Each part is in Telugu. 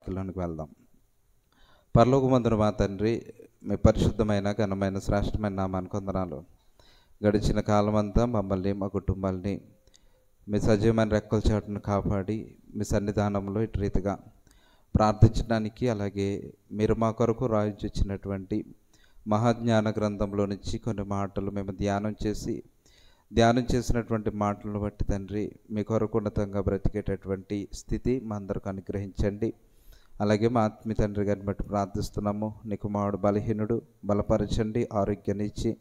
వాక్యంలోనికి వెళ్దాం. పరలోకమందున మా తండ్రి, మీ పరిశుద్ధమైన ఘనమైన శ్రేష్టమైన నామానికి వందనాలు. గడిచిన కాలమంతా మమ్మల్ని, మా కుటుంబాల్ని మీ సజీవమైన రెక్కల చాటును కాపాడి మీ సన్నిధానంలో ఇటు రీతిగా ప్రార్థించడానికి, అలాగే మీరు మా కొరకు రాయించినటువంటి మహాజ్ఞాన గ్రంథంలో నుంచి కొన్ని మాటలు మేము ధ్యానం చేసినటువంటి మాటలను బట్టి తండ్రి, మీ కొరకు ఉన్నతంగా బ్రతికేటటువంటి స్థితి మా అందరికి అనుగ్రహించండి. అలాగే మా ఆత్మీయ తండ్రి గారిని బట్టి ప్రార్థిస్తున్నాము. నీ కుమారుడు బలహీనుడు, బలపరచండి, ఆరోగ్యాన్ని ఇచ్చి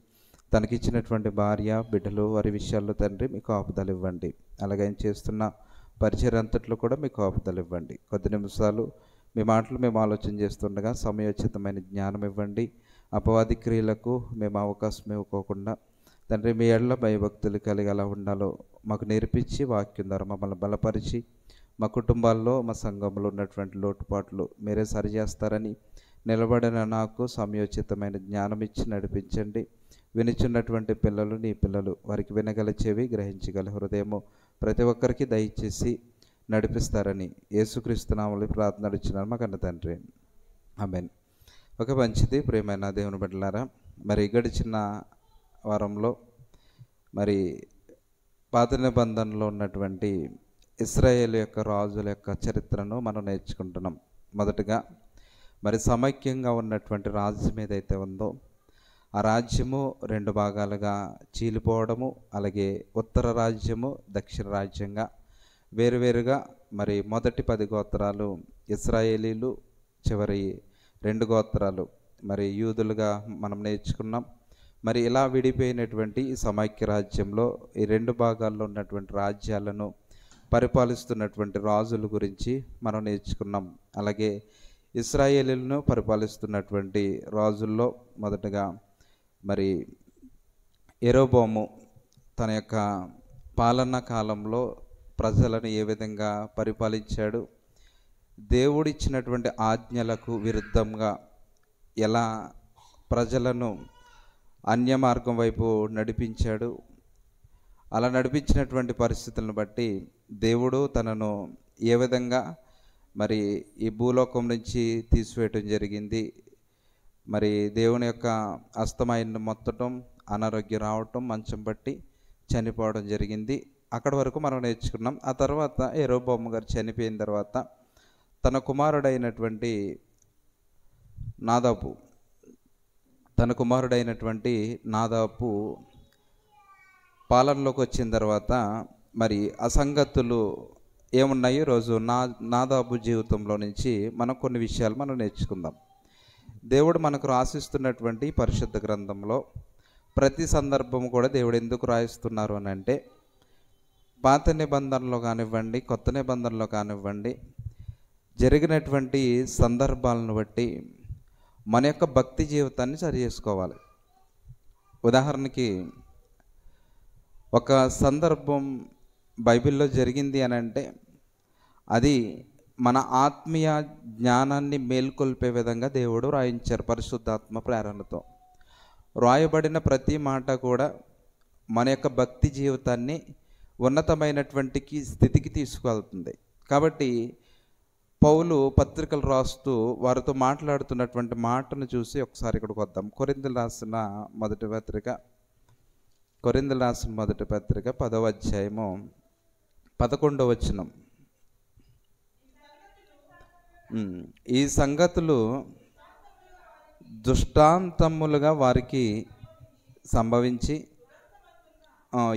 తనకిచ్చినటువంటి భార్య బిడ్డలు వారి విషయాల్లో తండ్రి మీకు ఆపుదలు ఇవ్వండి. అలాగే ఆయన చేస్తున్న పరిచయం అంతట్లో కూడా మీకు ఆపుదలు ఇవ్వండి. కొద్ది నిమిషాలు మీ మాటలు మేము ఆలోచన చేస్తుండగా సమయోచితమైన జ్ఞానం ఇవ్వండి. అపవాది క్రియలకు మేము అవకాశం ఇవ్వకోకుండా తండ్రి, మీ ఎడల భయభక్తులు కలిగి ఎలా ఉండాలో మాకు నేర్పించి వాక్యం ద్వారా మమ్మల్ని బలపరిచి మా కుటుంబాల్లో, మా సంఘంలో ఉన్నటువంటి లోటుపాట్లు మీరే సరిచేస్తారని నిలబడిన నాకు సమయోచితమైన జ్ఞానం ఇచ్చి నడిపించండి. వినిచున్నటువంటి పిల్లలు, నీ పిల్లలు, వారికి వినగల చెవి, గ్రహించగల హృదయము ప్రతి ఒక్కరికి దయచేసి నడిపిస్తారని యేసుక్రీస్తు నామములో ప్రార్థన నడుచున్నాను మా కన్న తండ్రి, ఆమేన్. ఒక మంచిది ప్రియమైన దేవుని బిడ్డలారా, మరి గడిచిన వారంలో మరి పాత నిబంధనలో ఉన్నటువంటి ఇశ్రాయేలు యొక్క రాజుల యొక్క చరిత్రను మనం నేర్చుకుంటున్నాం. మొదటగా మరి సమైక్యంగా ఉన్నటువంటి రాజ్యం ఏదైతే ఉందో ఆ రాజ్యము రెండు భాగాలుగా చీలిపోవడము, అలాగే ఉత్తర రాజ్యము, దక్షిణ రాజ్యంగా వేరువేరుగా మరి మొదటి 10 గోత్రాలు ఇశ్రాయేలీలు, చివరి 2 గోత్రాలు మరి యూదులుగా మనం నేర్చుకున్నాం. మరి ఇలా విడిపోయినటువంటి ఈ సమైక్య రాజ్యంలో ఈ 2 భాగాల్లో ఉన్నటువంటి రాజ్యాలను పరిపాలిస్తున్నటువంటి రాజుల గురించి మనం నేర్చుకున్నాం. అలాగే ఇశ్రాయేలీలను పరిపాలిస్తున్నటువంటి రాజుల్లో మొదటగా మరి యెరోబోము తన యొక్క పాలనా కాలంలో ప్రజలను ఏ విధంగా పరిపాలించాడు, దేవుడిచ్చినటువంటి ఆజ్ఞలకు విరుద్ధంగా ఎలా ప్రజలను అన్య మార్గం వైపు నడిపించాడు. అలా నడిపించినటువంటి పరిస్థితులను బట్టి దేవుడు తనను ఏ విధంగా మరి ఈ భూలోకం నుంచి తీసివేయటం జరిగింది. మరి దేవుని యొక్క హస్తమాయను మొత్తటం, అనారోగ్యం రావటం, మంచం పట్టి చనిపోవడం జరిగింది. అక్కడి వరకు మనం నేర్చుకున్నాం. ఆ తర్వాత యెరోబోము గారు చనిపోయిన తర్వాత తన కుమారుడైనటువంటి నాదాబు పాలనలోకి వచ్చిన తర్వాత మరి ఆ సంగతులు ఏమున్నాయి ఈరోజు నాదాబు జీవితంలో నుంచి మనం కొన్ని విషయాలు మనం నేర్చుకుందాం. దేవుడు మనకు రాసిస్తున్నటువంటి పరిశుద్ధ గ్రంథంలో ప్రతి సందర్భం కూడా దేవుడు ఎందుకు రాయిస్తున్నారు అని అంటే, పాత నిబంధనలో కానివ్వండి, కొత్త నిబంధనలో కానివ్వండి, జరిగినటువంటి సందర్భాలను బట్టి మన యొక్క భక్తి జీవితాన్ని సరి చేసుకోవాలి. ఉదాహరణకి ఒక సందర్భం బైబిల్లో జరిగింది అని అంటే అది మన ఆత్మీయ జ్ఞానాన్ని మేల్కొల్పే విధంగా దేవుడు రాయించారు. పరిశుద్ధాత్మ ప్రేరణతో రాయబడిన ప్రతి మాట కూడా మన యొక్క భక్తి జీవితాన్ని ఉన్నతమైనటువంటి స్థితికి తీసుకువెళ్తుంది. కాబట్టి పౌలు పత్రికలు రాస్తూ వారితో మాట్లాడుతున్నటువంటి మాటను చూసి ఒకసారి ఇక్కడికి వద్దాం. కొరింథీయులకు రాసిన మొదటి పత్రిక 10వ అధ్యాయము 11వ వచనం. ఈ సంగతులు దృష్టాంతములుగా వారికి సంభవించి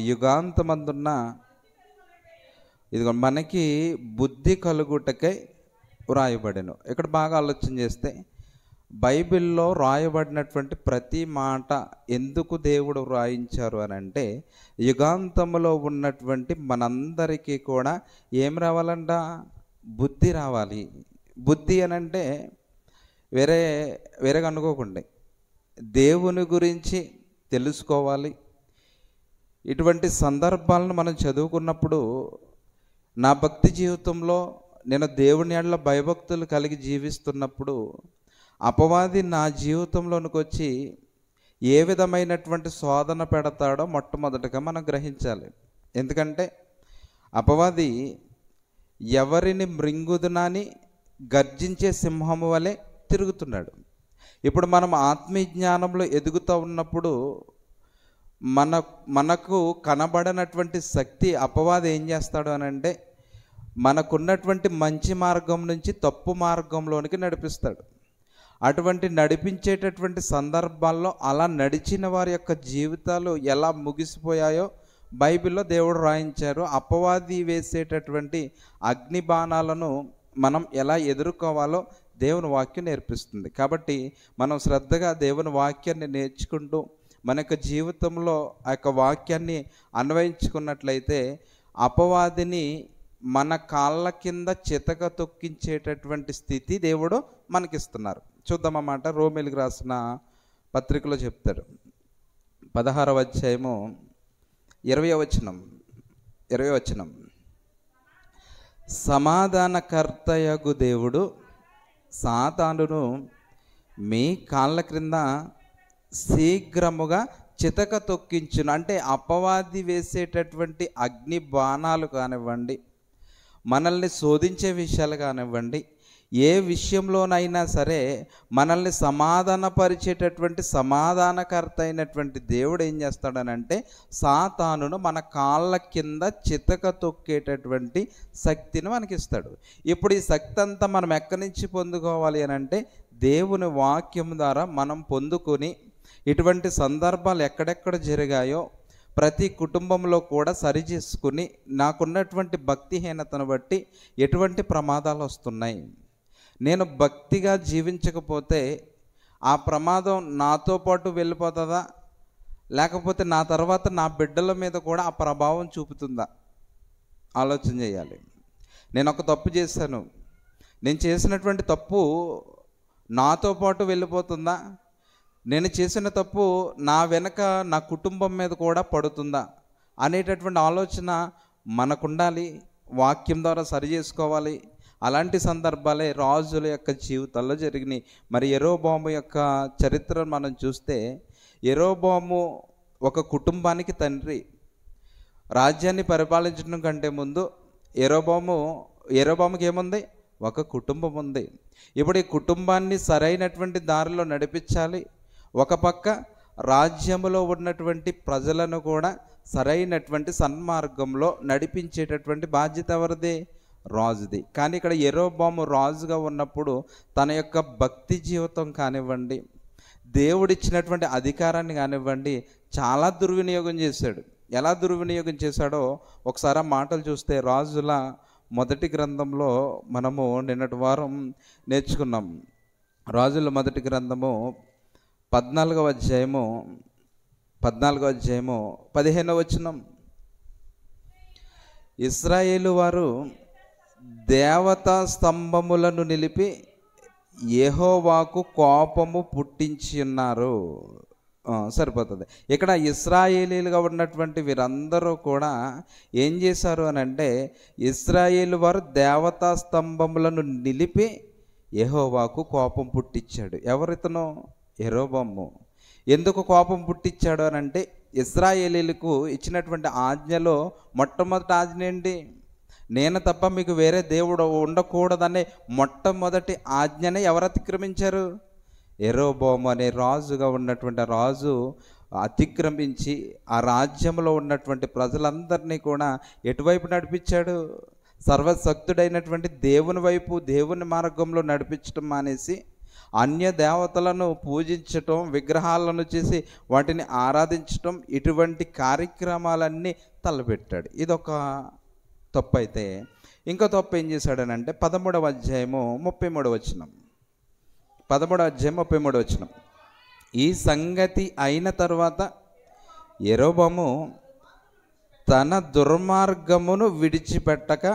యుగాంతమందున్న ఇదిగో మనకి బుద్ధి కలుగుటకై వ్రాయబడెను. ఇక్కడ బాగా ఆలోచన చేస్తే బైబిల్లో రాయబడినటువంటి ప్రతి మాట ఎందుకు దేవుడు వ్రాయించారు అని అంటే, యుగాంతంలో ఉన్నటువంటి మనందరికీ కూడా ఏం రావాలంట? బుద్ధి రావాలి. బుద్ధి అని అంటే వేరేగా అనుకోకండి, దేవుని గురించి తెలుసుకోవాలి. ఇటువంటి సందర్భాలను మనం చదువుకున్నప్పుడు నా భక్తి జీవితంలో నేను దేవుని యెడల భయభక్తులు కలిగి జీవిస్తున్నప్పుడు అపవాది నా జీవితంలోనికి వచ్చి ఏ విధమైనటువంటి శోధన పెడతాడో మొట్టమొదటిగా మనం గ్రహించాలి. ఎందుకంటే అపవాది ఎవరిని మృంగుదునని గర్జించే సింహము వలె తిరుగుతున్నాడు. ఇప్పుడు మనం ఆత్మీయ జ్ఞానంలో ఎదుగుతూ ఉన్నప్పుడు మనకు కనబడనటువంటి శక్తి అపవాది ఏం చేస్తాడు అని అంటే మనకున్నటువంటి మంచి మార్గం నుంచి తప్పు మార్గంలోనికి నడిపిస్తాడు. అటువంటి నడిపించేటటువంటి సందర్భాల్లో అలా నడిచిన వారి యొక్క జీవితాలు ఎలా ముగిసిపోయాయో బైబిల్లో దేవుడు రాయించారు. అపవాది వేసేటటువంటి అగ్ని బాణాలను మనం ఎలా ఎదుర్కోవాలో దేవుని వాక్యం నేర్పిస్తుంది. కాబట్టి మనం శ్రద్ధగా దేవుని వాక్యాన్ని నేర్చుకుంటూ మన యొక్క జీవితంలో ఆ యొక్క వాక్యాన్ని అన్వయించుకున్నట్లయితే అపవాదిని మన కాళ్ళ కింద చితక తొక్కించేటటువంటి స్థితి దేవుడు మనకిస్తున్నారు. చూద్దామన్నమాట. రోమీయులకు రాసిన పత్రికలో చెప్తాడు 16వ అధ్యాయము 20వ వచనం. సమాధానకర్తయగు దేవుడు సాతానును మీ కాళ్ళ క్రింద శీఘ్రముగా చితక తొక్కించును. అంటే అపవాది వేసేటటువంటి అగ్ని బాణాలు కానివ్వండి, మనల్ని శోధించే విషయాలు కానివ్వండి, ఏ విషయంలోనైనా సరే మనల్ని సమాధానపరిచేటటువంటి సమాధానకర్త అయినటువంటి దేవుడు ఏం చేస్తాడనంటే సాతానును మన కాళ్ళ కింద చితక తొక్కేటటువంటి శక్తిని మనకిస్తాడు. ఇప్పుడు ఈ శక్తి అంతా మనం ఎక్కడి నుంచి పొందుకోవాలి అని అంటే దేవుని వాక్యం ద్వారా మనం పొందుకొని ఇటువంటి సందర్భాలు ఎక్కడెక్కడ జరిగాయో ప్రతి కుటుంబంలో కూడా సరిచేసుకుని నాకున్నటువంటి భక్తిహీనతను బట్టి ఎటువంటి ప్రమాదాలు వస్తున్నాయి, నేను భక్తిగా జీవించకపోతే ఆ ప్రమాదం నాతో పాటు వెళ్ళిపోతుందా, లేకపోతే నా తర్వాత నా బిడ్డల మీద కూడా ఆ ప్రభావం చూపుతుందా ఆలోచన చేయాలి. నేను ఒక తప్పు చేశాను, నేను చేసినటువంటి తప్పు నాతో పాటు వెళ్ళిపోతుందా, నేను చేసిన తప్పు నా వెనక నా కుటుంబం మీద కూడా పడుతుందా అనేటటువంటి ఆలోచన మనకుండాలి. వాక్యం ద్వారా సరి చేసుకోవాలి. అలాంటి సందర్భాలే రాజుల యొక్క జీవితాల్లో జరిగినాయి. మరి యెరోబోము యొక్క చరిత్రను మనం చూస్తే యెరోబోము ఒక కుటుంబానికి తండ్రి. రాజ్యాన్ని పరిపాలించడం కంటే ముందు యెరోబోముకి ఏముంది? ఒక కుటుంబం ఉంది. ఇప్పుడు ఈ కుటుంబాన్ని సరైనటువంటి దారిలో నడిపించాలి. ఒక పక్క రాజ్యములో ఉన్నటువంటి ప్రజలను కూడా సరైనటువంటి సన్మార్గంలో నడిపించేటటువంటి బాధ్యత ఎవరిది? రాజుది. కానీ ఇక్కడ యెరోబోము రాజుగా ఉన్నప్పుడు తన యొక్క భక్తి జీవితం కానివ్వండి, దేవుడిచ్చినటువంటి అధికారాన్ని కానివ్వండి చాలా దుర్వినియోగం చేశాడు. ఎలా దుర్వినియోగం చేశాడో ఒకసారి ఆ మాటలు చూస్తే రాజుల మొదటి గ్రంథంలో మనము నిన్నటి వారం నేర్చుకున్నాం. రాజుల మొదటి గ్రంథము 14వ అధ్యాయము 15వ వచనం. ఇశ్రాయేలు వారు దేవతా స్తంభములను నిలిపి యెహోవాకు కోపము పుట్టించి ఉన్నారు. సరిపోతుంది. ఇక్కడ ఇశ్రాయేలీలుగా ఉన్నటువంటి వీరందరూ కూడా ఏం చేశారు అని అంటే ఇశ్రాయేలు వారు దేవతా స్తంభములను నిలిపి యెహోవాకు కోపం పుట్టించాడు. ఎవరితను? యెరోబోము. ఎందుకు కోపం పుట్టించాడు అని అంటే ఇశ్రాయేలీలకు ఇచ్చినటువంటి ఆజ్ఞలో మొట్టమొదటి ఆజ్ఞ ఏంటి? నేను తప్ప మీకు వేరే దేవుడు ఉండకూడదనే మొట్టమొదటి ఆజ్ఞనే ఎవరు అతిక్రమించారు? యెరోబోము అనే రాజుగా ఉన్నటువంటి రాజు అతిక్రమించి ఆ రాజ్యంలో ఉన్నటువంటి ప్రజలందరినీ కూడా ఎటువైపు నడిపించాడు? సర్వశక్తుడైనటువంటి దేవుని వైపు, దేవుని మార్గంలో నడిపించడం మానేసి అన్య దేవతలను పూజించటం, విగ్రహాలను చేసి వాటిని ఆరాధించటం, ఇటువంటి కార్యక్రమాలన్నీ తలపెట్టాడు. ఇదొక తప్పు. అయితే ఇంకో తప్పు ఏం చేశాడనంటే 13వ అధ్యాయము 33వ వచనం. 13వ అధ్యాయం 33వ వచనం. ఈ సంగతి అయిన తర్వాత యెరోబోము తన దుర్మార్గమును విడిచిపెట్టక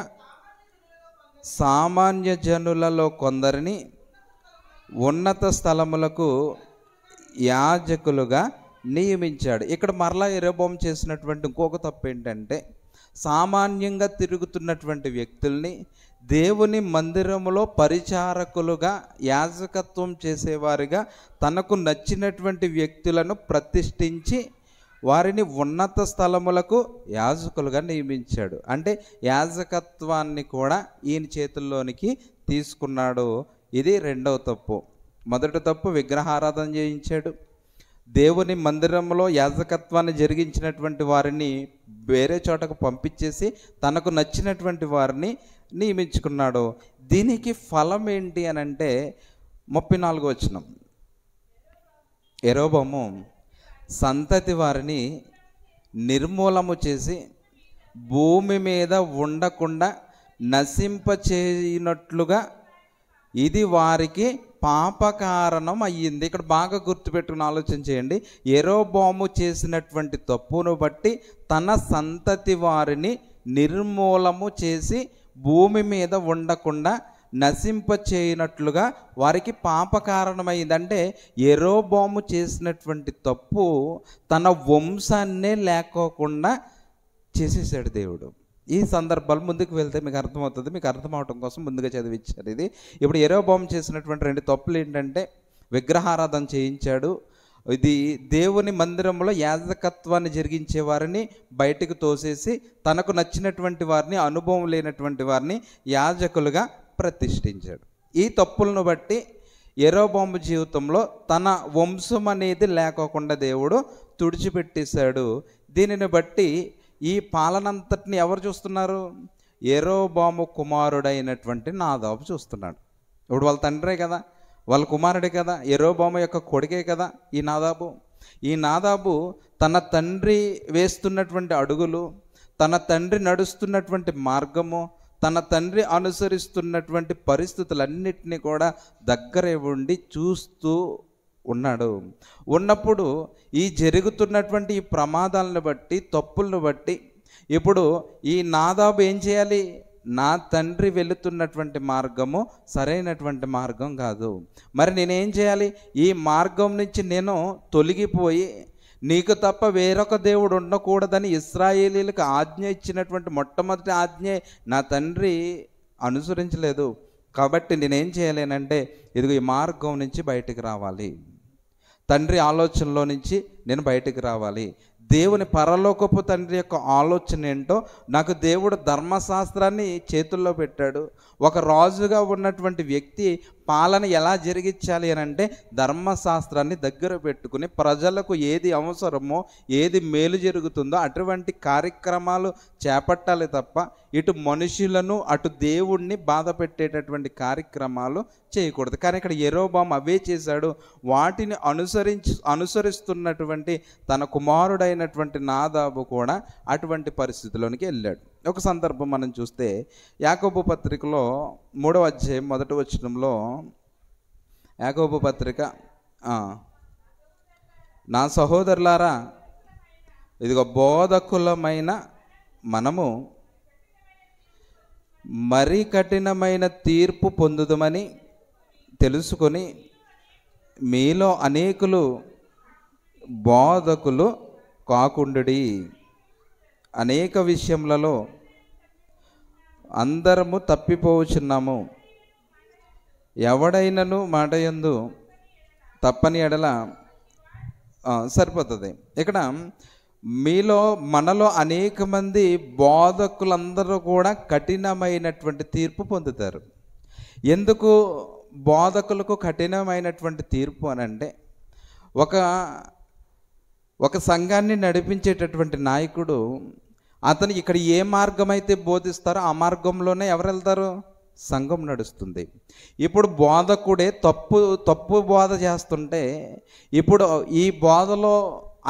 సామాన్య జనులలో కొందరిని ఉన్నత స్థలములకు యాజకులుగా నియమించాడు. ఇక్కడ మరలా యెరోబోము చేసినటువంటి ఇంకొక తప్పు ఏంటంటే సామాన్యంగా తిరుగుతున్నటువంటి వ్యక్తుల్ని దేవుని మందిరములో పరిచారకులుగా, యాజకత్వం చేసేవారిగా తనకు నచ్చినటువంటి వ్యక్తులను ప్రతిష్ఠించి వారిని ఉన్నత స్థలములకు యాజకులుగా నియమించాడు. అంటే యాజకత్వాన్ని కూడా ఈయన చేతుల్లోనికి తీసుకున్నాడు. ఇది రెండవ తప్పు. మొదటి తప్పు విగ్రహారాధన చేయించాడు. దేవుని మందిరంలో యాజకత్వాన్ని జరిగించినటువంటి వారిని వేరే చోటకు పంపించేసి తనకు నచ్చినటువంటి వారిని నియమించుకున్నాడు. దీనికి ఫలం ఏంటి అని అంటే 34వ వచనం, యెరోబోము సంతతి వారిని నిర్మూలము చేసి భూమి మీద ఉండకుండా నశింపచేయునట్లుగా ఇది వారికి పాపకారణం అయ్యింది. ఇక్కడ బాగా గుర్తుపెట్టుకుని ఆలోచన చేయండి. యెరోబోము చేసినటువంటి తప్పును బట్టి తన సంతతి వారిని నిర్మూలము చేసి భూమి మీద ఉండకుండా నశింపచేయనట్లుగా వారికి పాపకారణమైంది. అంటే యెరోబోము చేసినటువంటి తప్పు తన వంశాన్నే లేకోకుండా చేసేసాడు దేవుడు. ఈ సందర్భాలు ముందుకు వెళ్తే మీకు అర్థమవుతుంది. మీకు అర్థం అవటం కోసం ముందుగా చదివించారు ఇది. ఇప్పుడు యెరోబోము చేసినటువంటి 2 తప్పులు ఏంటంటే విగ్రహారాధన చేయించాడు. ఇది దేవుని మందిరంలో యాజకత్వాన్ని జరిగించే వారిని బయటకు తోసేసి తనకు నచ్చినటువంటి వారిని, అనుభవం లేనటువంటి వారిని యాజకులుగా ప్రతిష్ఠించాడు. ఈ తప్పులను బట్టి యెరోబోము జీవితంలో తన వంశం అనేది లేకోకుండా దేవుడు తుడిచిపెట్టేశాడు. దీనిని బట్టి ఈ పాలనంతటిని ఎవరు చూస్తున్నారు? యెరోబోము కుమారుడైనటువంటి నాదాబు చూస్తున్నాడు. ఇప్పుడు వాళ్ళ తండ్రే కదా, వాళ్ళ కుమారుడే కదా, యెరోబోము యొక్క కొడుకే కదా ఈ నాదాబు. ఈ నాదాబు తన తండ్రి వేస్తున్నటువంటి అడుగులు, తన తండ్రి నడుస్తున్నటువంటి మార్గము, తన తండ్రి అనుసరిస్తున్నటువంటి పరిస్థితులన్నిటినీ కూడా దగ్గరే ఉండి చూస్తూ ఉన్నాడు. ఉన్నప్పుడు ఈ జరుగుతున్నటువంటి ఈ ప్రమాదాలను బట్టి, తప్పులను బట్టి ఇప్పుడు ఈ నాదాబు ఏం చేయాలి? నా తండ్రి వెళుతున్నటువంటి మార్గము సరైనటువంటి మార్గం కాదు, మరి నేనేం చేయాలి? ఈ మార్గం నుంచి నేను తొలగిపోయి నీకు తప్ప వేరొక దేవుడు ఉండకూడదని ఇశ్రాయేలీలకు ఆజ్ఞ ఇచ్చినటువంటి మొట్టమొదటి ఆజ్ఞ నా తండ్రి అనుసరించలేదు. కాబట్టి నేనేం చేయలేనంటే ఇదిగో ఈ మార్గం నుంచి బయటికి రావాలి, తండ్రి ఆలోచనలో నుంచి నేను బయటికి రావాలి. దేవుని పరలోకపు తండ్రి యొక్క ఆలోచన ఏంటో నాకు దేవుడు ధర్మశాస్త్రాన్ని చేతుల్లో పెట్టాడు. ఒక రాజుగా ఉన్నటువంటి వ్యక్తి పాలన ఎలా జరిగించాలి అని అంటే ధర్మశాస్త్రాన్ని దగ్గర పెట్టుకుని ప్రజలకు ఏది అవసరమో, ఏది మేలు జరుగుతుందో అటువంటి కార్యక్రమాలు చేపట్టాలి తప్ప ఇటు మనుషులను అటు దేవుణ్ణి బాధ పెట్టేటటువంటి కార్యక్రమాలు చేయకూడదు. కానీ ఇక్కడ యెరోబోము అవే చేశాడు. వాటిని అనుసరిస్తున్నటువంటి తన కుమారుడైనటువంటి నాదాబు కూడా అటువంటి పరిస్థితిలోనికి వెళ్ళాడు. ఒక సందర్భం మనం చూస్తే యాకోబు పత్రికలో 3వ అధ్యాయం 1వ వచనంలో, యాకోబు పత్రిక, నా సహోదరులారా ఇదిగో బోధకులమైన మనము మరీ కఠినమైన తీర్పు పొందుదమని తెలుసుకొని మీలో అనేకులు బోధకులు కాకుండుడి. అనేక విషయములలో అందరము తప్పిపోవచ్చున్నాము. ఎవడైనను మాటయందు తప్పని ఎడల సరిపోతుంది. ఇక్కడ మనలో అనేక మంది బోధకులందరూ కూడా కఠినమైనటువంటి తీర్పు పొందుతారు. ఎందుకు బోధకులకు కఠినమైనటువంటి తీర్పు అని అంటే, ఒక సంఘాన్ని నడిపించేటటువంటి నాయకుడు అతను ఇక్కడ ఏ మార్గం అయితే బోధిస్తారో ఆ మార్గంలోనే ఎవరు వెళ్తారు? సంఘం నడుస్తుంది. ఇప్పుడు బోధకుడే తప్పు బోధ చేస్తుంటే ఇప్పుడు ఈ బోధలో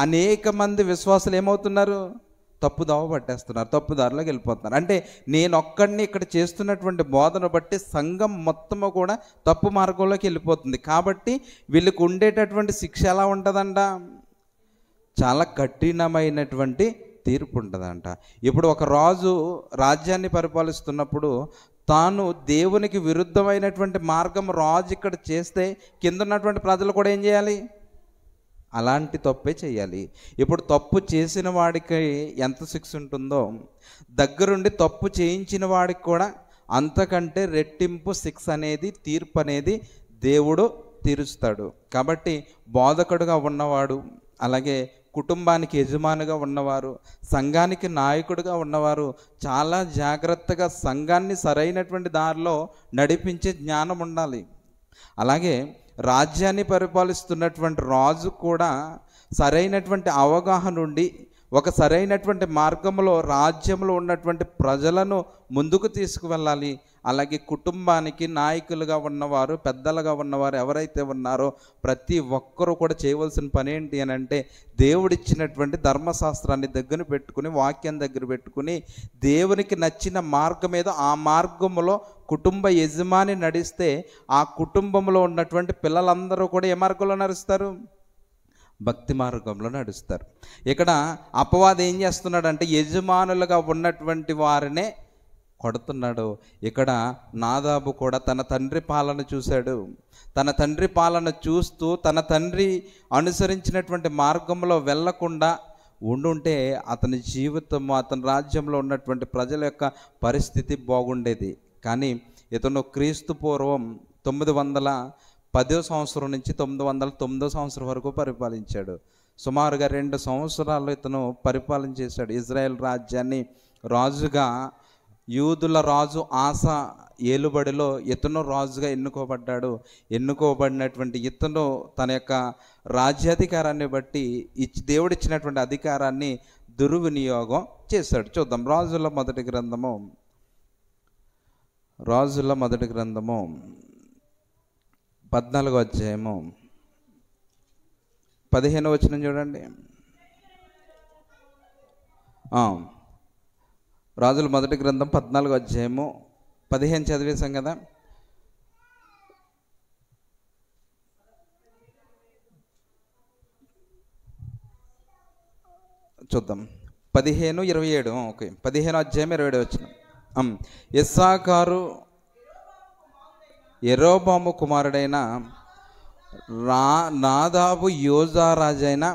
అనేక మంది విశ్వాసులు ఏమవుతున్నారు? తప్పుదోవ పట్టేస్తున్నారు, తప్పుదారిలోకి వెళ్ళిపోతున్నారు. అంటే నేనొక్కడిని ఇక్కడ చేస్తున్నటువంటి బోధన బట్టి సంఘం మొత్తము కూడా తప్పు మార్గంలోకి వెళ్ళిపోతుంది. కాబట్టి వీళ్ళకి ఉండేటటువంటి శిక్ష ఎలా ఉంటుందంట? చాలా కఠినమైనటువంటి తీర్పు ఉంటుందంట. ఇప్పుడు ఒక రాజు రాజ్యాన్ని పరిపాలిస్తున్నప్పుడు తాను దేవునికి విరుద్ధమైనటువంటి మార్గం రాజు ఇక్కడ చేస్తే కింద ఉన్నటువంటి ప్రజలు కూడా ఏం చేయాలి? అలాంటి తప్పే చేయాలి. ఇప్పుడు తప్పు చేసిన వాడికి ఎంత శిక్ష ఉంటుందో దగ్గరుండి తప్పు చేయించిన వాడికి కూడా అంతకంటే రెట్టింపు శిక్ష అనేది, తీర్పు అనేది దేవుడు తీరుస్తాడు. కాబట్టి బోధకుడుగా ఉన్నవాడు, అలాగే కుటుంబానికి యజమానిగా ఉన్నవారు, సంఘానికి నాయకుడిగా ఉన్నవారు చాలా జాగ్రత్తగా సంఘాన్ని సరైనటువంటి దారిలో నడిపించే జ్ఞానం ఉండాలి. అలాగే రాజ్యాన్ని పరిపాలిస్తున్నటువంటి రాజు కూడా సరైనటువంటి అవగాహన ఉండి ఒక సరైనటువంటి మార్గంలో రాజ్యంలో ఉన్నటువంటి ప్రజలను ముందుకు తీసుకువెళ్ళాలి. అలాగే కుటుంబానికి నాయకులుగా ఉన్నవారు, పెద్దలుగా ఉన్నవారు ఎవరైతే ఉన్నారో ప్రతి ఒక్కరూ కూడా చేయవలసిన పని ఏంటి అని అంటే, దేవుడిచ్చినటువంటి ధర్మశాస్త్రాన్ని దగ్గర పెట్టుకుని, వాక్యం దగ్గర పెట్టుకుని, దేవునికి నచ్చిన మార్గం ఏదో ఆ మార్గంలో కుటుంబ యజమాని నడిస్తే ఆ కుటుంబంలో ఉన్నటువంటి పిల్లలందరూ కూడా ఏ మార్గంలో నడుస్తారు? భక్తి మార్గంలో నడుస్తారు. ఇక్కడ అపవాది ఏం చేస్తున్నాడంటే యజమానులుగా ఉన్నటువంటి వారినే కొడుతున్నాడు. ఇక్కడ నాదాబు కూడా తన తండ్రి పాలన చూశాడు. తన తండ్రి పాలన చూస్తూ తన తండ్రి అనుసరించినటువంటి మార్గంలో వెళ్లకుండా ఉండుంటే అతని జీవితం, అతని రాజ్యంలో ఉన్నటువంటి ప్రజల యొక్క పరిస్థితి బాగుండేది. కానీ ఇతను క్రీస్తు పూర్వం 910వ సంవత్సరం నుంచి 909వ సంవత్సరం వరకు పరిపాలించాడు. సుమారుగా 2 సంవత్సరాలు ఇతను పరిపాలన చేశాడు. ఇజ్రాయెల్ రాజ్యాన్ని రాజుగా యూదుల రాజు ఆసా ఏలుబడిలో ఇతను రాజుగా ఎన్నుకోబడ్డాడు. ఎన్నుకోబడినటువంటి ఇతను తన యొక్క రాజ్యాధికారాన్ని బట్టి దేవుడిచ్చినటువంటి అధికారాన్ని దుర్వినియోగం చేశాడు. చూద్దాం. రాజుల మొదటి గ్రంథము 14వ అధ్యాయము 15వ వచనం చూడండి. రాజుల మొదటి గ్రంథం 14వ అధ్యాయము 15 చదివేశాం కదా. చూద్దాం. 15, 27. ఓకే, 15వ అధ్యాయం 27 వచనం. ఇస్సాకారు యెరోబాము కుమారుడైన నాదాబు యోజా రాజైన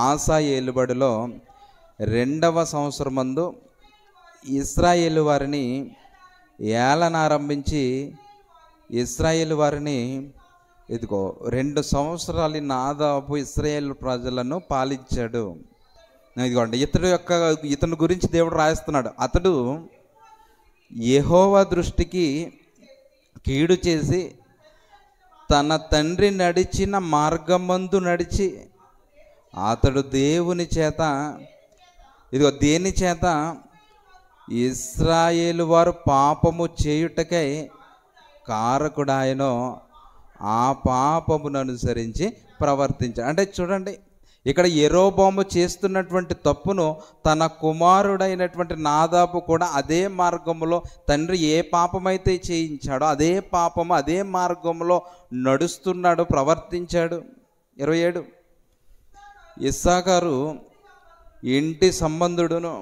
ఆసా ఏలుబడిలో 2వ సంవత్సరమందు ఇశ్రాయేలు వారిని ఏలన ఆరంభించి ఇశ్రాయేలు వారిని 2 సంవత్సరాలు నాదాబు ఇశ్రాయేలు ప్రజలను పాలించాడు. ఇదిగోండి, ఇతని గురించి దేవుడు రాయిస్తున్నాడు. అతడు యెహోవా దృష్టికి కీడు చేసి తన తండ్రి నడిచిన మార్గమందు నడిచి అతడు దేవుని చేత దేని చేత ఇశ్రాయేలు వారు పాపము చేయుటకై కారకుడాయనో ఆ పాపమును అనుసరించి ప్రవర్తించాడు. అంటే చూడండి, ఇక్కడ యెరోబాము చేస్తున్నటువంటి తప్పును తన కుమారుడైనటువంటి నాదాబు కూడా అదే మార్గంలో తండ్రి ఏ పాపమైతే చేయించాడో అదే పాపము అదే మార్గంలో నడుస్తున్నాడు, ప్రవర్తించాడు. 27 ఇస్సాకారు ఇంటి సంబంధుడును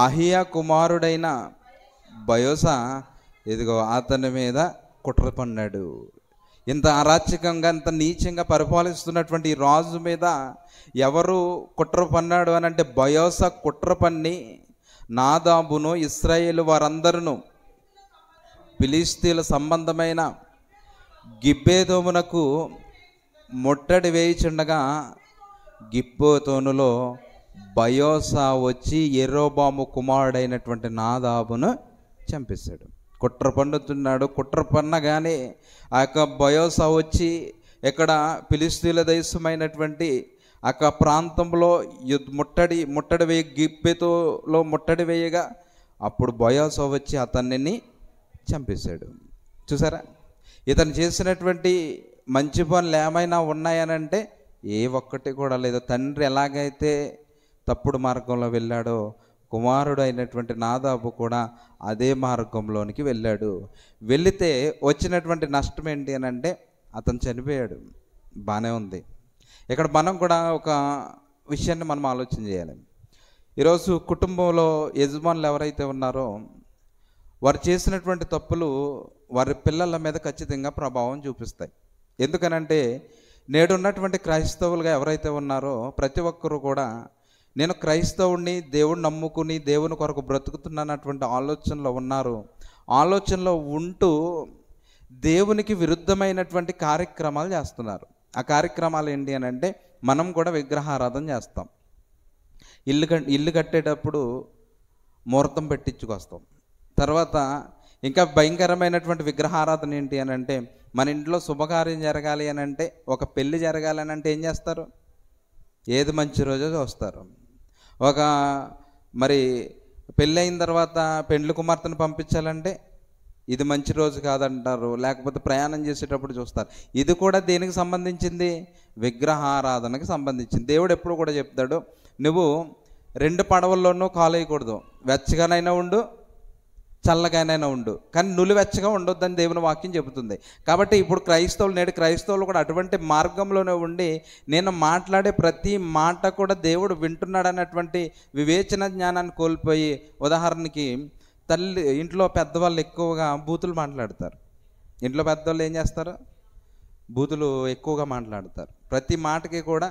అహియా కుమారుడైన బయోసా అతని మీద కుట్ర పన్నాడు. ఇంత అరాచకంగా ఇంత నీచంగా పరిపాలిస్తున్నటువంటి ఈ రాజు మీద ఎవరు కుట్ర పన్నాడు అని అంటే బయోసా కుట్ర పన్ని నాదాబును ఇశ్రాయేలు వారందరూ ఫిలిష్తీయుల సంబంధమైన గిబ్బెతోమునకు ముట్టడి వేయిచుండగా గిబ్బెతోనులో బయోసా వచ్చి యెరోబాము కుమారుడైనటువంటి నాదాబును చంపేశాడు. కుట్ర పన్నుతున్నాడు. కుట్ర పన్నగానే ఆ యొక్క బయోసా వచ్చి ఇక్కడ ఫిలిష్తీయుల దేశమైనటువంటి ఆ యొక్క ప్రాంతంలో ముట్టడి వేయ గిబ్బెతోలో ముట్టడి వేయగా అప్పుడు బయోసా వచ్చి అతన్ని చంపేశాడు. చూసారా, ఇతను చేసినటువంటి మంచి పనులు ఏమైనా ఉన్నాయనంటే ఏ ఒక్కటి కూడా లేదు. తండ్రి ఎలాగైతే తప్పుడు మార్గంలో వెళ్ళాడో కుమారుడు అయినటువంటి నాదాబు కూడా అదే మార్గంలోనికి వెళ్ళాడు. వెళితే వచ్చినటువంటి నష్టం ఏంటి అని అంటే అతను చనిపోయాడు. బాగానే ఉంది. ఇక్కడ మనం కూడా ఒక విషయాన్ని మనం ఆలోచన చేయాలి. ఈరోజు కుటుంబంలో యజమానులు ఎవరైతే ఉన్నారో వారు చేసినటువంటి తప్పులు వారి పిల్లల మీద ఖచ్చితంగా ప్రభావం చూపిస్తాయి. ఎందుకనంటే నేడున్నటువంటి క్రైస్తవులుగా ఎవరైతే ఉన్నారో ప్రతి ఒక్కరూ కూడా నేను క్రైస్తవుడిని, దేవుడిని నమ్ముకుని దేవుని కొరకు బ్రతుకుతున్నానటువంటి ఆలోచనలో ఉన్నారు. ఆలోచనలో ఉంటూ దేవునికి విరుద్ధమైనటువంటి కార్యక్రమాలు చేస్తున్నారు. ఆ కార్యక్రమాలు ఏంటి అని అంటే మనం కూడా విగ్రహారాధన చేస్తాం. ఇల్లు కట్టేటప్పుడు ముహూర్తం పెట్టించుకొస్తాం. తర్వాత ఇంకా భయంకరమైనటువంటి విగ్రహారాధన ఏంటి అని అంటే, మన ఇంట్లో శుభకార్యం జరగాలి అని అంటే, ఒక పెళ్ళి జరగాలి అని అంటే ఏం చేస్తారు? ఏది మంచి రోజో చూస్తారు. ఒక మరి పెళ్ళి అయిన తర్వాత పెండ్లి కుమార్తెను పంపించాలంటే ఇది మంచి రోజు కాదంటారు, లేకపోతే ప్రయాణం చేసేటప్పుడు చూస్తారు. ఇది కూడా దేనికి సంబంధించింది? విగ్రహారాధనకి సంబంధించింది. దేవుడు ఎప్పుడు కూడా చెప్తాడు, నువ్వు 2 పడవల్లోనూ కాలు వేయకూడదు. వెచ్చగానైనా ఉండు, చల్లగానైనా ఉండు, కానీ నులివెచ్చగా ఉండొద్దని దేవుని వాక్యం చెబుతుంది. కాబట్టి ఇప్పుడు నేడు క్రైస్తవులు కూడా అటువంటి మార్గంలోనే ఉండి, నేను మాట్లాడే ప్రతి మాట కూడా దేవుడు వింటున్నాడు అన్నటువంటి వివేచన జ్ఞానాన్ని కోల్పోయి, ఉదాహరణకి ఇంట్లో పెద్దవాళ్ళు ఎక్కువగా బూతులు మాట్లాడతారు. ఇంట్లో పెద్దవాళ్ళు ఏం చేస్తారు? బూతులు ఎక్కువగా మాట్లాడతారు. ప్రతి మాటకి కూడా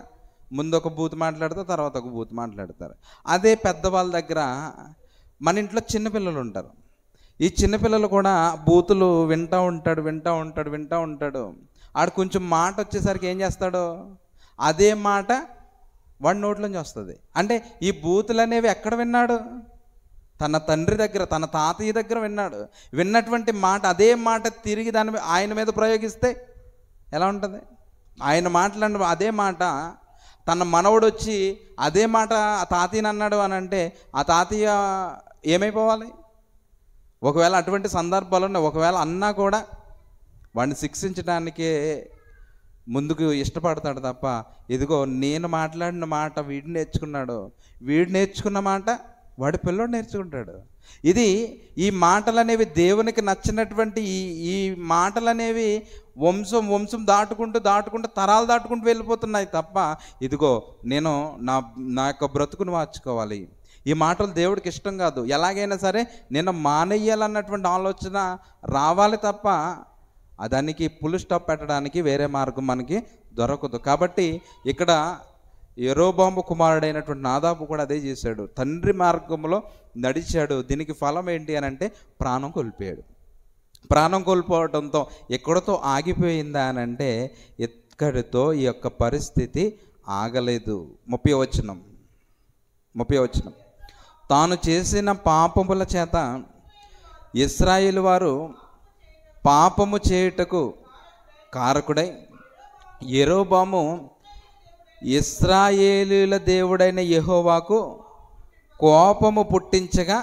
ముందు ఒక బూతు మాట్లాడతారు, తర్వాత ఒక బూతు మాట్లాడతారు. అదే పెద్దవాళ్ళ దగ్గర మన ఇంట్లో చిన్నపిల్లలు ఉంటారు. ఈ చిన్నపిల్లలు కూడా బూతులు వింటూ ఉంటాడు. ఆడు కొంచెం మాట వచ్చేసరికి ఏం చేస్తాడు? అదే మాట వాడి నోట్లోంచి వస్తుంది. అంటే ఈ బూతులు అనేవి ఎక్కడ విన్నాడు? తన తండ్రి దగ్గర, తన తాతయ్య దగ్గర విన్నాడు. విన్నటువంటి మాట, అదే మాట తిరిగి ఆయన మీద ప్రయోగిస్తే ఎలా ఉంటుంది? ఆయన మాట్లాడిన అదే మాట తన మనవడు వచ్చి అదే మాట ఆ తాతయ్యని అన్నాడు అని అంటే, ఆ తాతయ్య ఏమైపోవాలి? ఒకవేళ అటువంటి సందర్భాలు ఉన్నాయి. ఒకవేళ అన్నా కూడా వాడిని శిక్షించడానికే ముందుకు ఇష్టపడతాడు తప్ప, ఇదిగో నేను మాట్లాడిన మాట వీడు నేర్చుకున్నాడు, వీడు నేర్చుకున్న మాట వాడి పిల్లోడు నేర్చుకుంటాడు. ఈ మాటలు అనేవి దేవునికి నచ్చినటువంటి ఈ మాటలు అనేవి వంశం దాటుకుంటూ తరాలు దాటుకుంటూ వెళ్ళిపోతున్నాయి తప్ప, ఇదిగో నేను నా యొక్క బ్రతుకును మార్చుకోవాలి, ఈ మాటలు దేవుడికి ఇష్టం కాదు, ఎలాగైనా సరే నేను మానేయాలన్నటువంటి ఆలోచన రావాలి తప్ప, దానికి ఫుల్ స్టాప్ పెట్టడానికి వేరే మార్గం మనకి దొరకదు. కాబట్టి ఇక్కడ యెరోబాము కుమారుడైనటువంటి నాదాబు కూడా అదే చేశాడు. తండ్రి మార్గంలో నడిచాడు. దీనికి ఫలం ఏంటి అని అంటే ప్రాణం కోల్పోయాడు. ప్రాణం కోల్పోవడంతో ఎక్కడితో ఆగిపోయిందా అని అంటే, ఎక్కడితో ఈ యొక్క పరిస్థితి ఆగలేదు. 30వ వచనం, తాను చేసిన పాపముల చేత ఇశ్రాయేలు వారు పాపము చేయుటకు కారకుడై, యెరోబాము ఇశ్రాయేలీయుల దేవుడైన యెహోవాకు కోపము పుట్టించగా,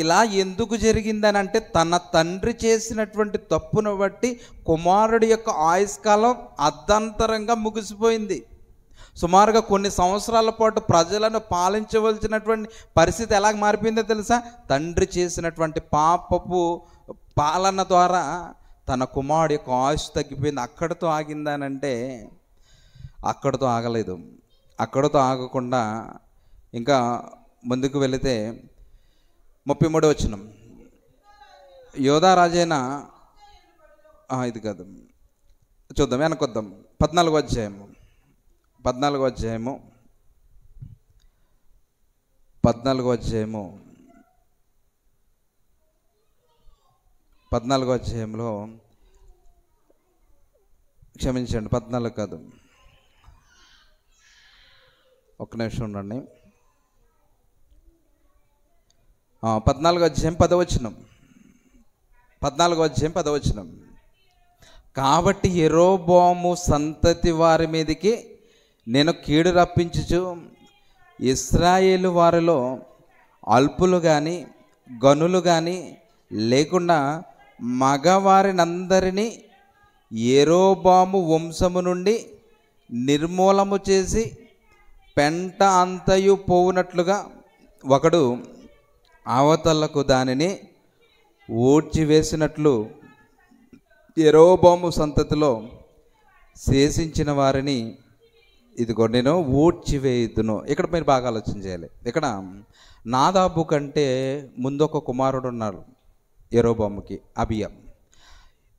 ఇలా ఎందుకు జరిగిందని అంటే, తన తండ్రి చేసినటువంటి తప్పును బట్టి కుమారుడి యొక్క ఆయుష్కాలం అర్ధాంతరంగా ముగిసిపోయింది. సుమారుగా కొన్ని సంవత్సరాల పాటు ప్రజలను పాలించవలసినటువంటి పరిస్థితి ఎలాగ మారిపోయిందో తెలుసా? తండ్రి చేసినటువంటి పాపపు పాలన ద్వారా తన కుమారుడి యొక్క ఆయుష్ తగ్గిపోయింది. అక్కడితో ఆగిందానంటే అక్కడితో ఆగలేదు. అక్కడితో ఆగకుండా ఇంకా ముందుకు వెళితే 33వ వచనం, యోధా రాజైన ఇది కాదు, చూద్దాం, వెనకొద్దాం. 14వ అధ్యాయము 14వ అధ్యాయంలో క్షమించండి, 14 కాదు, ఒక్క నిమిషం ఉండండి. 14వ అధ్యాయం 10వ వచనం, కాబట్టి యెరోబాము సంతతి వారి మీదకి నేను కీడు రప్పించుచు ఇశ్రాయేలు వారిలో అల్పులు కానీ గనులు కానీ లేకుండా మగవారినందరినీ యెరోబాము వంశము నుండి నిర్మూలము చేసి పెంట అంతయు పోవునట్లుగా ఒకడు అవతలకు దానిని ఊడ్చివేసినట్లు యెరోబాము సంతతిలో శేషించిన వారిని ఇదిగో నేను ఊడ్చివేయుదును. ఇక్కడ మీరు బాగా ఆలోచన చేయాలి. ఇక్కడ నాదాబు కంటే ముందు ఒక కుమారుడు ఉన్నారు యెరోబాముకి, అబియా.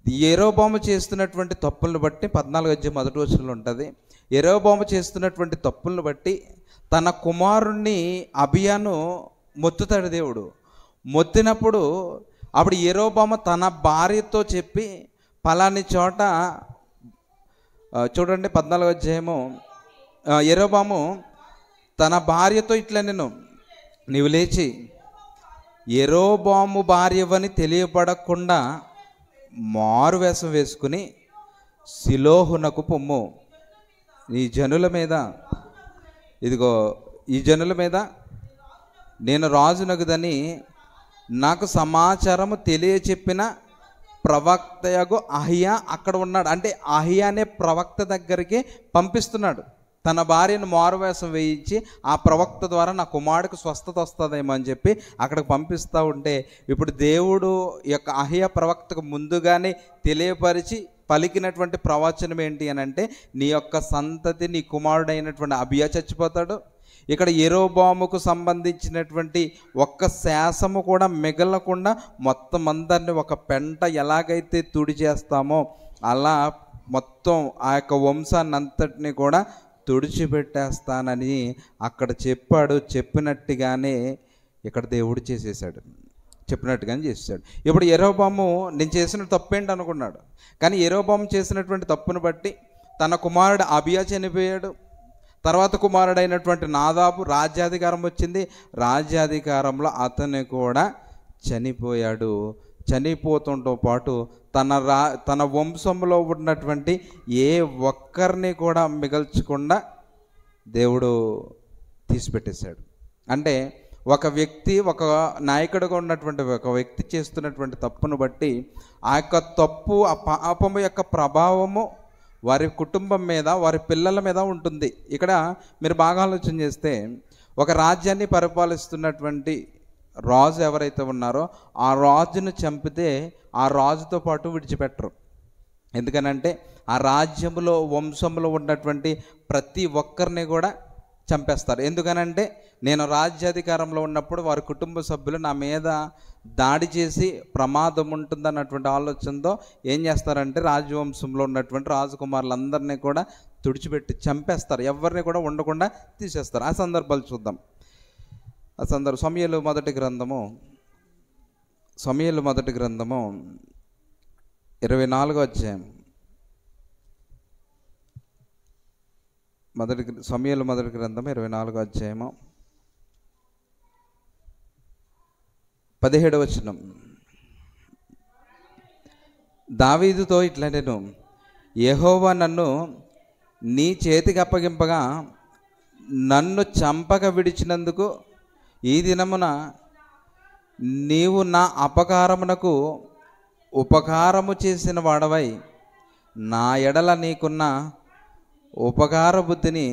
యెరోబాము చేస్తున్నటువంటి తప్పులను బట్టి 14వ అధ్యాయం 1వ వచనంలో ఉంటుంది. యెరోబాము చేస్తున్నటువంటి తప్పులను బట్టి తన కుమారుణ్ణి అబియాను మొత్తుతాడు దేవుడు. మొత్తినప్పుడు అప్పుడు యెరోబాము తన భార్యతో చెప్పి, పలాని చోట చూడండి 14వ అధ్యాయము యెరోబాము తన భార్యతో ఇట్లా నీవు లేచి యెరోబాము భార్యవని తెలియపడకుండా మారు వేషం వేసుకుని షిలోహునకు పొమ్ము. ఈ జనుల మీద నేను రాజునగుదని నాకు సమాచారము తెలియచెప్పిన ప్రవక్తయగు అహియా అక్కడ ఉన్నాడు. అంటే అహియా అనే ప్రవక్త దగ్గరికి పంపిస్తున్నాడు. తన భార్యను మారువేషం వేయించి ఆ ప్రవక్త ద్వారా నా కుమారుడికి స్వస్థత వస్తుందేమో అని చెప్పి అక్కడికి పంపిస్తూ ఉంటే, ఇప్పుడు దేవుడు ఈ యొక్క అహియా ప్రవక్తకు ముందుగానే తెలియపరిచి పలికినటువంటి ప్రవచనం ఏంటి అని అంటే, నీ యొక్క సంతతి నీ కుమారుడైనటువంటి అబియా చచ్చిపోతాడు. ఇక్కడ యెరోబాముకు సంబంధించినటువంటి ఒక్క శాసము కూడా మిగలకుండా మొత్తం అందరినీ ఒక పెంట ఎలాగైతే తుడి చేస్తామో అలా మొత్తం ఆ యొక్క వంశాన్ని అంతటిని కూడా తుడిచిపెట్టేస్తానని అక్కడ చెప్పాడు. చెప్పినట్టుగానే ఇక్కడ దేవుడు చెప్పినట్టుగానే చేసేసాడు. ఇప్పుడు యెరోబాము నేను చేసిన తప్పేంటి అనుకున్నాడు. కానీ యెరోబాము చేసినటువంటి తప్పును బట్టి తన కుమారుడు అబియా చనిపోయాడు. తర్వాత కుమారుడైనటువంటి నాదాబు రాజ్యాధికారం వచ్చింది. రాజ్యాధికారంలో అతను కూడా చనిపోయాడు. చనిపోతుంతో పాటు తన వంశంలో ఉన్నటువంటి ఏ ఒక్కరిని కూడా మిగల్చకుండా దేవుడు తీసిపెట్టేశాడు. అంటే ఒక నాయకుడిగా ఉన్నటువంటి ఒక వ్యక్తి చేస్తున్నటువంటి తప్పును బట్టి ఆ యొక్క తప్పు, ఆ పాపము యొక్క ప్రభావము వారి కుటుంబం మీద, వారి పిల్లల మీద ఉంటుంది. ఇక్కడ మీరు బాగా ఆలోచన చేస్తే, ఒక రాజ్యాన్ని పరిపాలిస్తున్నటువంటి రాజు ఎవరైతే ఉన్నారో ఆ రాజును చంపితే ఆ రాజుతో పాటు విడిచిపెట్టరు. ఎందుకనంటే ఆ రాజ్యంలో వంశంలో ఉన్నటువంటి ప్రతి ఒక్కరిని కూడా చంపేస్తారు. ఎందుకనంటే నేను రాజ్యాధికారంలో ఉన్నప్పుడు వారి కుటుంబ సభ్యులు నా మీద దాడి చేసి ప్రమాదం ఉంటుందన్నటువంటి ఆలోచనతో ఏం చేస్తారంటే రాజవంశంలో ఉన్నటువంటి రాజకుమారులందరినీ కూడా తుడిచిపెట్టి చంపేస్తారు. ఎవరిని కూడా ఉండకుండా తీసేస్తారు. ఆ సందర్భాలు చూద్దాం. సమూయేలు మొదటి గ్రంథము 24వ అధ్యాయం. సమూయేలు మొదటి గ్రంథము 24వ అధ్యాయము 17వ వచనం. దావీదుతో ఇట్లా యెహోవా నన్ను నీ చేతికి అప్పగింపగా నన్ను చంపక విడిచినందుకు ఈ దినమున నీవు నా అపకారమునకు ఉపకారము చేసిన వాడవై నా ఎడల నీకున్న ఉపకార బుద్ధిని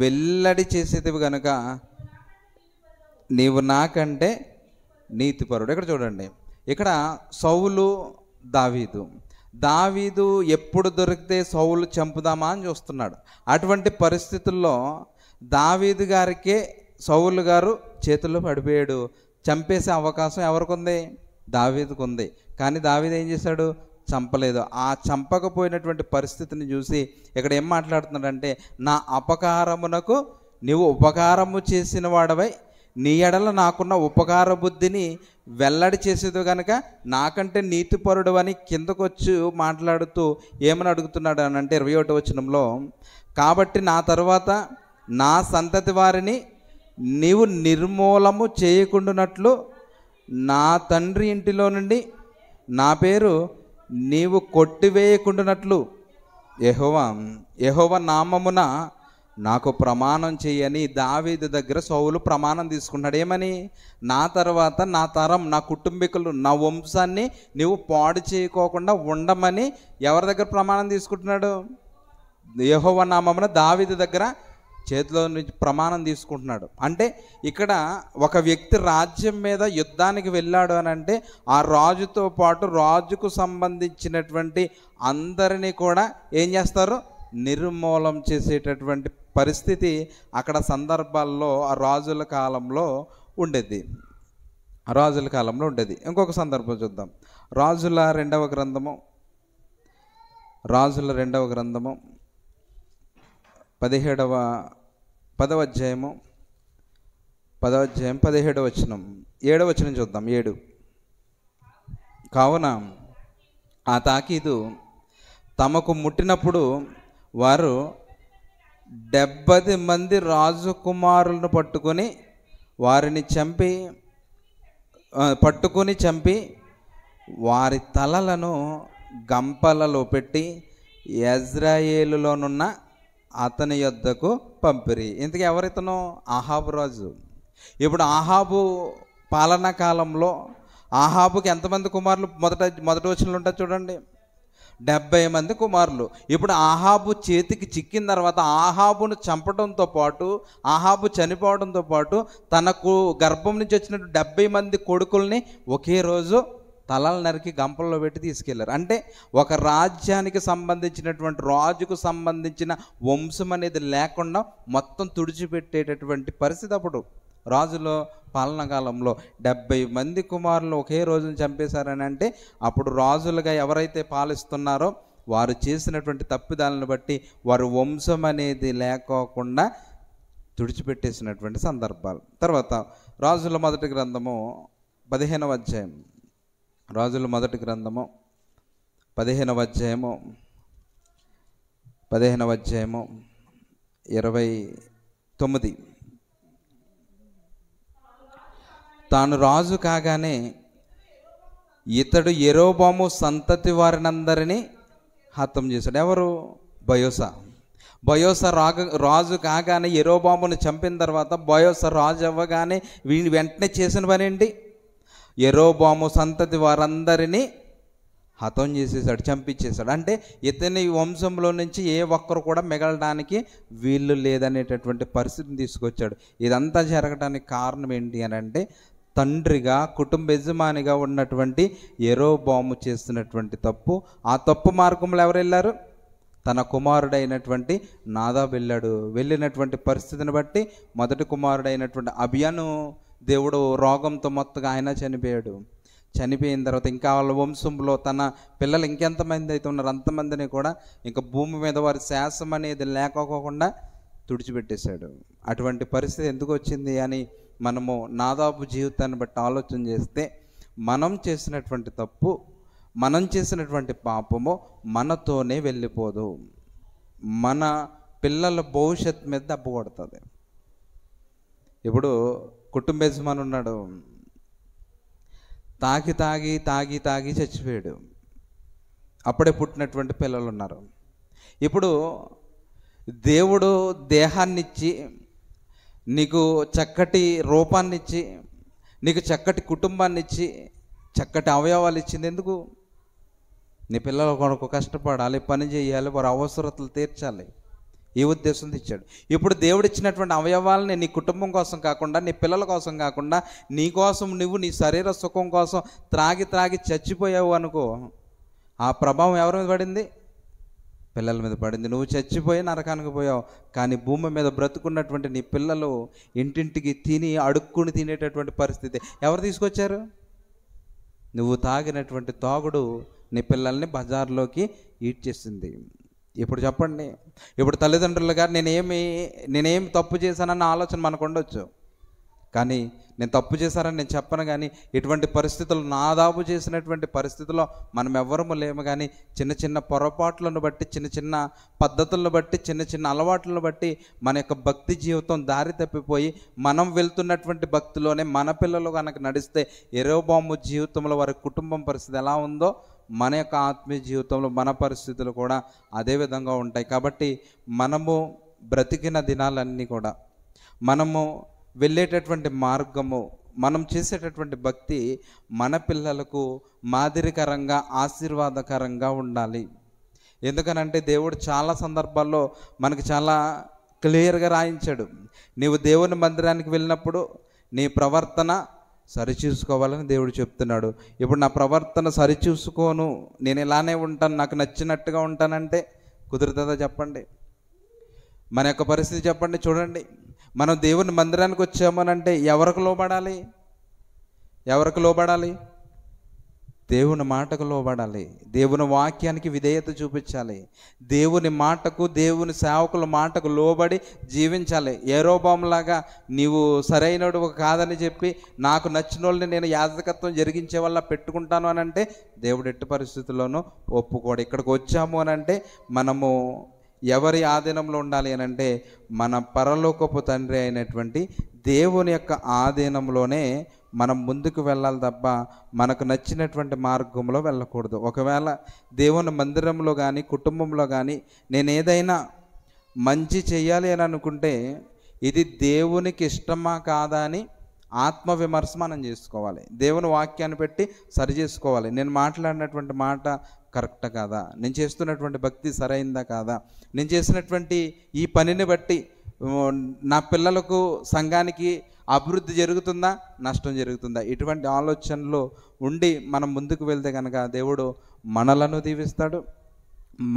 వెల్లడి చేసేదివి గనుక నీవు నాకంటే నీతిపరుడు. ఇక్కడ చూడండి, ఇక్కడ సౌలు దావీదు ఎప్పుడు దొరికితే సౌలు చంపుదామా అని చూస్తున్నాడు. అటువంటి పరిస్థితుల్లో దావీదు గారికే సౌలు గారు చేతుల్లో పడిపోయాడు. చంపేసే అవకాశం ఎవరికి ఉంది? దావీదుకు ఉంది. కానీ దావీదు ఏం చేశాడు? చంపలేదు. ఆ చంపకపోయినటువంటి పరిస్థితిని చూసి ఇక్కడ ఏం మాట్లాడుతున్నాడంటే, నా అపకారమునకు నీవు ఉపకారము చేసిన వాడవై నీ ఎడల నాకున్న ఉపకార బుద్ధిని వెల్లడి చేసేది కనుక నాకంటే నీతిపరుడు అని కిందకొచ్చి మాట్లాడుతూ ఏమని అడుగుతున్నాడు అని అంటే 21వ వచనంలో, కాబట్టి నా తరువాత నా సంతతి వారిని నీవు నిర్మూలము చేయకుండానట్లు నా తండ్రి ఇంటిలో నుండి నా పేరు నీవు కొట్టివేయకుండానట్లు యెహోవా నామమున నాకు ప్రమాణం చేయని దావీదు దగ్గర సౌలు ప్రమాణం తీసుకున్నాడు. ఏమని? నా తర్వాత నా తరం, నా కుటుంబీకులు, నా వంశాన్ని నీవు పాడు చేయకోకుండా ఉండమని ఎవరి దగ్గర ప్రమాణం తీసుకుంటున్నాడు? యెహోవా నామమున దావీదు దగ్గర చేతిలో నుంచి ప్రమాణం తీసుకుంటున్నాడు. అంటే ఇక్కడ ఒక వ్యక్తి రాజ్యం మీద యుద్ధానికి వెళ్ళాడు అని అంటే ఆ రాజుతో పాటు రాజుకు సంబంధించినటువంటి అందరినీ కూడా ఏం చేస్తారు? నిర్మూలం చేసేటటువంటి పరిస్థితి అక్కడ సందర్భాల్లో ఆ రాజుల కాలంలో ఉండేది. ఇంకొక సందర్భం చూద్దాం. రాజుల రెండవ గ్రంథము 10వ అధ్యాయము 17వ వచనం 7వ వచనం చూద్దాం. 7. కావున ఆ తాకీదు తమకు ముట్టినప్పుడు వారు 70 మంది రాజకుమారులను వారిని చంపి వారి తలలను గంపలలో పెట్టి యెజ్రెయేలులోనున్న అతని యొద్దకు పంపిరి. ఇంతకీ ఎవరితను? ఆహాబు రాజు. ఇప్పుడు ఆహాబు పాలనా కాలంలో ఆహాబుకి ఎంతమంది కుమారులు? మొదటి వచనంలో ఉంటుంది చూడండి, 70 మంది కుమారులు. ఇప్పుడు ఆహాబు చేతికి చిక్కిన తర్వాత ఆహాబును చంపడంతో పాటు, ఆహాబు చనిపోవడంతో పాటు తనకు గర్భం నుంచి వచ్చినట్టు 70 మంది కొడుకుల్ని ఒకే రోజు తలలు నరికి గంపల్లో పెట్టి తీసుకెళ్లారు. అంటే ఒక రాజ్యానికి సంబంధించినటువంటి, రాజుకు సంబంధించిన వంశం అనేది లేకుండా మొత్తం తుడిచిపెట్టేటటువంటి పరిస్థితి అప్పుడు రాజుల పాలనా కాలంలో. 70 మంది కుమారులు ఒకే రోజున చంపేశారని అంటే అప్పుడు రాజులుగా ఎవరైతే పాలిస్తున్నారో వారు చేసినటువంటి తప్పిదాలను బట్టి వారు వంశం అనేది లేకోకుండా తుడిచిపెట్టేసినటువంటి సందర్భాలు. తర్వాత రాజుల మొదటి గ్రంథము 15వ అధ్యాయం, రాజుల మొదటి గ్రంథము 15వ అధ్యాయము 29. తాను రాజు కాగానే ఇతడు యెరోబాము సంతతి వారినందరినీ హతం చేశాడు. ఎవరు? బయోసా రాజు కాగానే యెరోబామును చంపిన తర్వాత బయోసా రాజు అవ్వగానే వీడిని వెంటనే చేసిన పని ఏంటి? యెరోబాము సంతతి వారందరినీ హతం చేసేసాడు, చంపించేశాడు. అంటే ఇతని వంశంలో నుంచి ఏ ఒక్కరు కూడా మిగలడానికి వీళ్ళు లేదనేటటువంటి పరిస్థితిని తీసుకొచ్చాడు. ఇదంతా జరగడానికి కారణం ఏంటి అని అంటే తండ్రిగా, కుటుంబ యజమానిగా ఉన్నటువంటి యెరోబాము చేస్తున్నటువంటి తప్పు. ఆ తప్పు మార్గంలో ఎవరు వెళ్ళారు? తన కుమారుడైనటువంటి నాదాబు వెళ్ళాడు. వెళ్ళినటువంటి పరిస్థితిని బట్టి మొదటి కుమారుడైనటువంటి అబియాను దేవుడు రోగంతో మొత్తగా ఆయన చనిపోయాడు. చనిపోయిన తర్వాత ఇంకా వాళ్ళ వంశంలో తన పిల్లలు ఇంకెంతమంది అయితే ఉన్నారు అంతమందిని కూడా ఇంకా భూమి మీద వారి శాసం అనేది లేకోకుండా తుడిచిపెట్టేశాడు. అటువంటి పరిస్థితి ఎందుకు వచ్చింది అని మనము నాదాబు జీవితాన్ని బట్టి ఆలోచన చేస్తే మనం చేసినటువంటి తప్పు, మనం చేసినటువంటి పాపము మనతోనే వెళ్ళిపోదు, మన పిల్లల భవిష్యత్తు మీద దెబ్బ కొడుతుంది. ఇప్పుడు కుటుంబ యజమాని ఉన్నాడు, తాగి తాగి తాగి తాగి చచ్చిపోయాడు. అప్పుడే పుట్టినటువంటి పిల్లలు ఉన్నారు. ఇప్పుడు దేవుడు దేహాన్నిచ్చి, నీకు చక్కటి రూపాన్నిచ్చి, నీకు చక్కటి కుటుంబాన్ని ఇచ్చి, చక్కటి అవయవాలు ఇచ్చింది ఎందుకు? నీ పిల్లల కొరకు కష్టపడాలి, పని చేయాలి, వారి అవసరతలు తీర్చాలి, ఈ ఉద్దేశంతో ఇచ్చాడు. ఇప్పుడు దేవుడు ఇచ్చినటువంటి అవయవాలని నీ కుటుంబం కోసం కాకుండా, నీ పిల్లల కోసం కాకుండా, నీ కోసం నువ్వు నీ శరీర సుఖం కోసం త్రాగి త్రాగి చచ్చిపోయావు అనుకో, ఆ ప్రభావం ఎవరి మీద పడింది? పిల్లల మీద పడింది. నువ్వు చచ్చిపోయి నరకానికి పోయావు, కానీ భూమి మీద బ్రతుకున్నటువంటి నీ పిల్లలు ఇంటింటికి తిని అడుక్కుని తినేటటువంటి పరిస్థితి ఎవరు తీసుకొచ్చారు? నువ్వు తాగినటువంటి తాగుడు నీ పిల్లల్ని బజార్లోకి ఈడ్చేసింది. ఇప్పుడు చెప్పండి, ఇప్పుడు తల్లిదండ్రులుగా నేనేమి తప్పు చేశానన్న ఆలోచన మనకు ఉండొచ్చు, కానీ నేను తప్పు చేశానని నేను చెప్పను. కానీ ఇటువంటి పరిస్థితులు, నాదాబు చేసినటువంటి పరిస్థితుల్లో మనం ఎవ్వరము లేము. కానీ చిన్న చిన్న పొరపాట్లను బట్టి, చిన్న చిన్న పద్ధతులను బట్టి, చిన్న చిన్న అలవాట్లను బట్టి మన యొక్క భక్తి జీవితం దారి తప్పిపోయి మనం వెళ్తున్నటువంటి భక్తిలోనే మన పిల్లలు కనుక నడిస్తే యెరోబాము జీవితంలో వారి కుటుంబం పరిస్థితి ఎలా ఉందో మన యొక్క ఆత్మీయ జీవితంలో మన పరిస్థితులు కూడా అదే విధంగా ఉంటాయి. కాబట్టి మనము బ్రతికిన దినాలన్నీ కూడా, మనము వెళ్ళేటటువంటి మార్గము, మనం చేసేటటువంటి భక్తి మన పిల్లలకు మాదిరికరంగా, ఆశీర్వాదకరంగా ఉండాలి. ఎందుకనంటే దేవుడు చాలా సందర్భాల్లో మనకు చాలా క్లియర్గా రాయించాడు. నీవు దేవుని మందిరానికి వెళ్ళినప్పుడు నీ ప్రవర్తన సరిచూసుకోవాలని దేవుడు చెప్తున్నాడు. ఇప్పుడు నా ప్రవర్తన సరిచూసుకోను, నేను ఇలానే ఉంటాను, నాకు నచ్చినట్టుగా ఉంటానంటే కుదురుతుందా చెప్పండి? మన యొక్క పరిస్థితి చెప్పండి. చూడండి, మనం దేవుని మందిరానికి వచ్చామనంటే ఎవరికి లోబడాలి? దేవుని మాటకు లోబడాలి, దేవుని వాక్యానికి విధేయత చూపించాలి, దేవుని మాటకు, దేవుని సేవకుల మాటకు లోబడి జీవించాలి. యెరోబాములాగా నీవు సరైనడు కాదని చెప్పి నాకు నచ్చిన వాళ్ళని నేను యాజకత్వం జరిగించే వల్ల పెట్టుకుంటాను అని అంటే దేవుడు ఎట్టి పరిస్థితుల్లోనూ ఒప్పుకోడు. ఇక్కడికి వచ్చాము అని అంటే మనము ఎవరి ఆధీనంలో ఉండాలి అని అంటే మన పరలోకపు తండ్రి అయినటువంటి దేవుని యొక్క ఆధీనంలోనే మనం ముందుకు వెళ్ళాలి తప్ప మనకు నచ్చినటువంటి మార్గంలో వెళ్ళకూడదు. ఒకవేళ దేవుని మందిరంలో కానీ కుటుంబంలో కానీ నేను ఏదైనా మంచి చేయాలి అని అనుకుంటే ఇది దేవునికి ఇష్టమా కాదా అని ఆత్మవిమర్శ మనం చేసుకోవాలి. దేవుని వాక్యాన్ని పెట్టి సరి చేసుకోవాలి. నేను మాట్లాడినటువంటి మాట కరెక్టా కాదా, నేను చేస్తున్నటువంటి భక్తి సరైందా కాదా, నేను చేసినటువంటి ఈ పనిని బట్టి నా పిల్లలకు సంఘానికి అభివృద్ధి జరుగుతుందా నష్టం జరుగుతుందా, ఇటువంటి ఆలోచనలు ఉండి మనం ముందుకు వెళ్తే కనుక దేవుడు మనలను దీవిస్తాడు,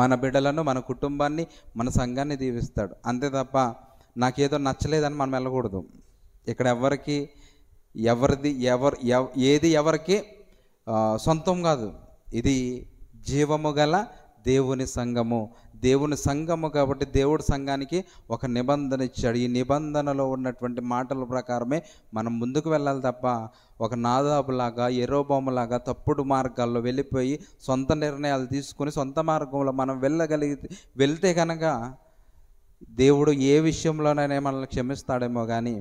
మన బిడ్డలను, మన కుటుంబాన్ని, మన సంఘాన్ని దీవిస్తాడు. అంతే తప్ప నాకేదో నచ్చలేదని మనం వెళ్ళకూడదు. ఇక్కడ ఏది ఎవరికి సొంతం కాదు. ఇది జీవము గల దేవుని సంఘము, దేవుని సంఘము కాబట్టి దేవుడి సంఘానికి ఒక నిబంధన ఇచ్చాడు. ఈ నిబంధనలో ఉన్నటువంటి మాటల ప్రకారమే మనం ముందుకు వెళ్ళాలి తప్ప ఒక నాదాబులాగా యెరోబోములాగా తప్పుడు మార్గాల్లో వెళ్ళిపోయి సొంత నిర్ణయాలు తీసుకుని సొంత మార్గంలో మనం వెళ్తే కనుక దేవుడు ఏ విషయంలోనైనా మనల్ని క్షమిస్తాడేమో కానీ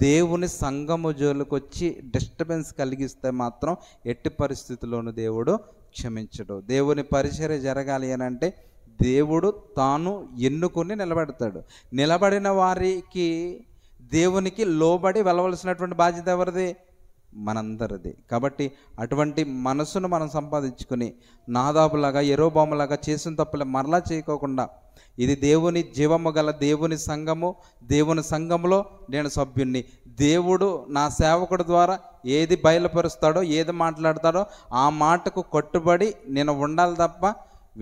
దేవుని సంఘము జోలికి వచ్చి డిస్టర్బెన్స్ కలిగిస్తే మాత్రం ఎట్టి పరిస్థితుల్లోనూ దేవుడు క్షమించడు. దేవుని పరిచర్య జరగాలి అని అంటే దేవుడు తాను ఎన్నుకొని నిలబెడతాడు. నిలబడిన వారికి దేవునికి లోబడి వెళ్ళవలసినటువంటి బాధ్యత ఎవరిది? మనందరిది. కాబట్టి అటువంటి మనసును మనం సంపాదించుకుని నాదాబులాగా యెరోబోములాగా చేసిన తప్పులే మరలా చేయకోకుండా ఇది దేవుని జీవము గల దేవుని సంఘము, దేవుని సంఘములో నేను సభ్యుణ్ణి, దేవుడు నా సేవకుడు ద్వారా ఏది బయలుపరుస్తాడో ఏది మాట్లాడతాడో ఆ మాటకు కట్టుబడి నేను ఉండాలి తప్ప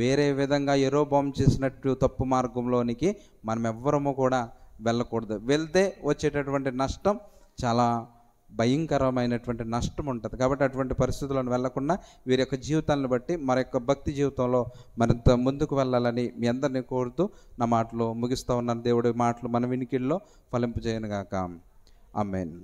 వేరే విధంగా యెరోబోము చేసినట్టు తప్పు మార్గంలోనికి మనం ఎవ్వరము కూడా వెళ్ళకూడదు. వెళ్తే వచ్చేటటువంటి నష్టం చాలా భయంకరమైనటువంటి నష్టం ఉంటుంది. కాబట్టి అటువంటి పరిస్థితులను వెళ్లకుండా వీరి యొక్క జీవితాలను బట్టి మరొక భక్తి జీవితంలో మరింత ముందుకు వెళ్ళాలని మీ అందరినీ కోరుతూ నా మాటలు ముగిస్తూ ఉన్నాను. దేవుడి మాటలు మన వినికిడిలో ఫలింపజేయనుగాక. ఆమేన్.